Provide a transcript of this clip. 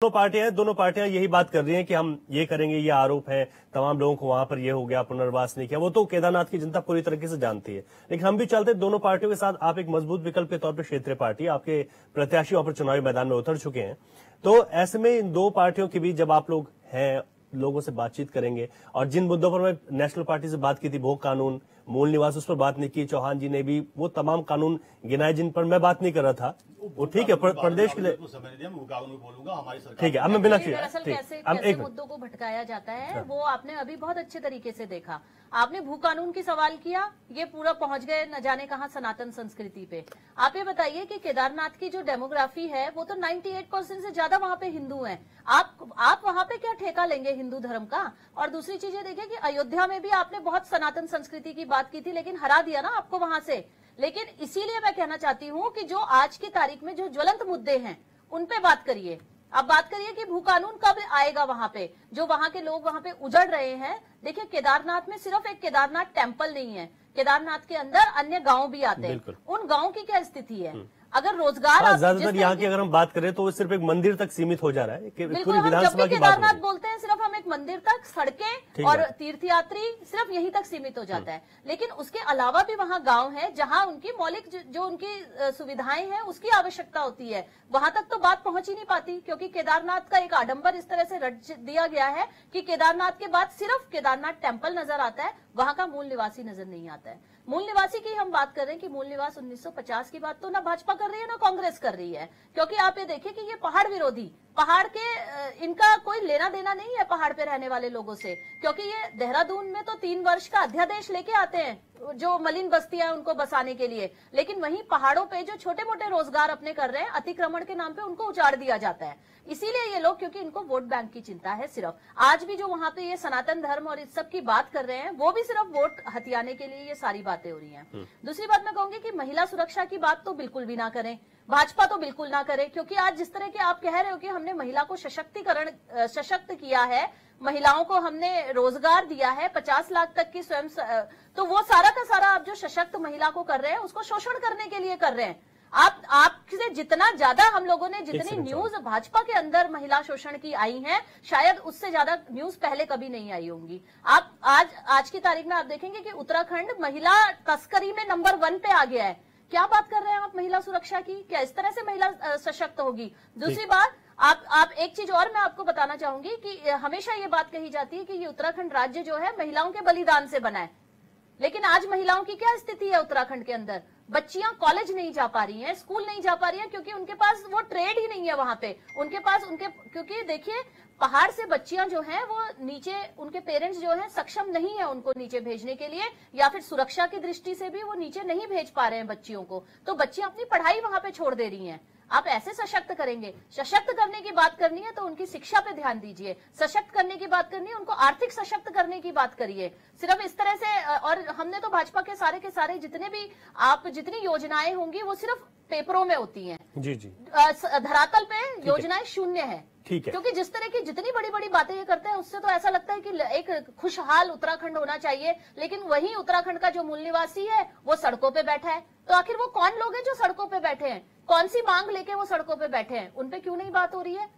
दोनों पार्टियां यही बात कर रही हैं कि हम ये करेंगे, ये आरोप है, तमाम लोगों को वहां पर ये हो गया, पुनर्वास नहीं किया। वो तो केदारनाथ की जनता पूरी तरीके से जानती है, लेकिन हम भी चलते दोनों पार्टियों के साथ। आप एक मजबूत विकल्प के तौर पर क्षेत्रीय पार्टी, आपके प्रत्याशी वहां पर चुनावी मैदान में उतर चुके हैं, तो ऐसे में इन दो पार्टियों के बीच जब आप लोग हैं, लोगों से बातचीत करेंगे, और जिन मुद्दों पर मैं नेशनल पार्टी से बात की थी, भोग कानून, मूल निवास, उस पर बात नहीं की, चौहान जी ने भी वो तमाम कानून गिनाए जिन पर मैं बात नहीं कर रहा था, वो ठीक है, प्रदेश के लिए ठीक है। अब मैं बिना कैसे मुद्दों को भटकाया जाता है वो आपने अभी बहुत अच्छे तरीके से देखा। आपने भू कानून की सवाल किया, ये पूरा पहुंच गए न जाने कहां सनातन संस्कृति पे। आप ये बताइए कि केदारनाथ की जो डेमोग्राफी है वो तो 98% से ज्यादा वहां पे हिंदू हैं। आप वहां पे क्या ठेका लेंगे हिंदू धर्म का? और दूसरी चीज ये देखिए कि अयोध्या में भी आपने बहुत सनातन संस्कृति की बात की थी, लेकिन हरा दिया ना आपको वहां से। लेकिन इसीलिए मैं कहना चाहती हूँ कि जो आज की तारीख में जो ज्वलंत मुद्दे हैं उन पे बात करिए। अब बात करिए कि भू कानून कब आएगा वहां पे, जो वहां के लोग वहां पे उजड़ रहे हैं। देखिए, केदारनाथ में सिर्फ एक केदारनाथ टेम्पल नहीं है, केदारनाथ के अंदर अन्य गांव भी आते हैं। उन गांव की क्या स्थिति है? अगर रोजगार ज्यादातर यहाँ की अगर हम बात करें तो सिर्फ एक मंदिर तक सीमित हो जा रहा है। पूरी विधानसभा की केदारनाथ बोलते हैं सिर्फ हम एक मंदिर तक, सड़कें और तीर्थयात्री सिर्फ यहीं तक सीमित हो जाता है। लेकिन उसके अलावा भी वहाँ गांव है जहाँ उनकी मौलिक जो उनकी सुविधाएं हैं उसकी आवश्यकता होती है, वहां तक तो बात पहुंच ही नहीं पाती। क्योंकि केदारनाथ का एक आडंबर इस तरह से रच दिया गया है कि केदारनाथ के बाद सिर्फ केदारनाथ टेम्पल नजर आता है, वहां का मूल निवासी नजर नहीं आता है। मूल निवासी की हम बात कर रहे हैं कि मूल निवास 1950 की बात तो ना भाजपा कर रही है ना कांग्रेस कर रही है। क्योंकि आप ये देखिए कि ये पहाड़ विरोधी, पहाड़ के इनका कोई लेना देना नहीं है पहाड़ पे रहने वाले लोगों से। क्योंकि ये देहरादून में तो 3 वर्ष का अध्यादेश लेके आते हैं जो मलिन बस्तियां उनको बसाने के लिए, लेकिन वहीं पहाड़ों पे जो छोटे मोटे रोजगार अपने कर रहे हैं अतिक्रमण के नाम पे उनको उजाड़ दिया जाता है। इसीलिए ये लोग, क्योंकि इनको वोट बैंक की चिंता है सिर्फ। आज भी जो वहां पे ये सनातन धर्म और इस सब की बात कर रहे हैं वो भी सिर्फ वोट हथियाने के लिए ये सारी बातें हो रही हैं। दूसरी बात मैं कहूंगी कि महिला सुरक्षा की बात तो बिल्कुल भी ना करें, भाजपा तो बिल्कुल ना करे। क्योंकि आज जिस तरह के आप कह रहे हो कि हमने महिला को सशक्त किया है, महिलाओं को हमने रोजगार दिया है 50 लाख तक की स्वयं, तो वो सारा का सारा आप जो सशक्त महिला को कर रहे हैं उसको शोषण करने के लिए कर रहे हैं। आपसे जितना ज्यादा हम लोगों ने जितनी न्यूज भाजपा के अंदर महिला शोषण की आई है, शायद उससे ज्यादा न्यूज पहले कभी नहीं आई होंगी। आप आज की तारीख में आप देखेंगे कि उत्तराखंड महिला तस्करी में नंबर 1 पे आ गया है। क्या बात कर रहे हैं आप महिला सुरक्षा की? क्या इस तरह से महिला सशक्त होगी? दूसरी बात, आप एक चीज और मैं आपको बताना चाहूंगी कि हमेशा ये बात कही जाती है कि ये उत्तराखंड राज्य जो है महिलाओं के बलिदान से बना है, लेकिन आज महिलाओं की क्या स्थिति है उत्तराखंड के अंदर? बच्चियां कॉलेज नहीं जा पा रही हैं, स्कूल नहीं जा पा रही हैं, क्योंकि उनके पास वो ट्रेड ही नहीं है वहां पे। उनके पास क्योंकि देखिए पहाड़ से बच्चियां जो हैं वो नीचे, उनके पेरेंट्स जो हैं सक्षम नहीं है उनको नीचे भेजने के लिए, या फिर सुरक्षा की दृष्टि से भी वो नीचे नहीं भेज पा रहे हैं बच्चियों को, तो बच्चियां अपनी पढ़ाई वहां पे छोड़ दे रही हैं। आप ऐसे सशक्त करेंगे? सशक्त करने की बात करनी है तो उनकी शिक्षा पे ध्यान दीजिए, सशक्त करने की बात करनी है उनको आर्थिक सशक्त करने की बात करिए। सिर्फ इस तरह से, और हमने तो भाजपा के सारे जितने भी जितनी योजनाएं होंगी वो सिर्फ पेपरों में होती हैं। जी जी, धरातल पे योजनाएं शून्य है। ठीक है, क्योंकि जिस तरह की जितनी बड़ी बड़ी बातें ये करते हैं उससे तो ऐसा लगता है कि एक खुशहाल उत्तराखंड होना चाहिए, लेकिन वही उत्तराखंड का जो मूल निवासी है वो सड़कों पे बैठा है। तो आखिर वो कौन लोग हैं जो सड़कों पे बैठे हैं? कौन सी मांग लेके वो सड़कों पे बैठे हैं? उन पे क्यों नहीं बात हो रही है?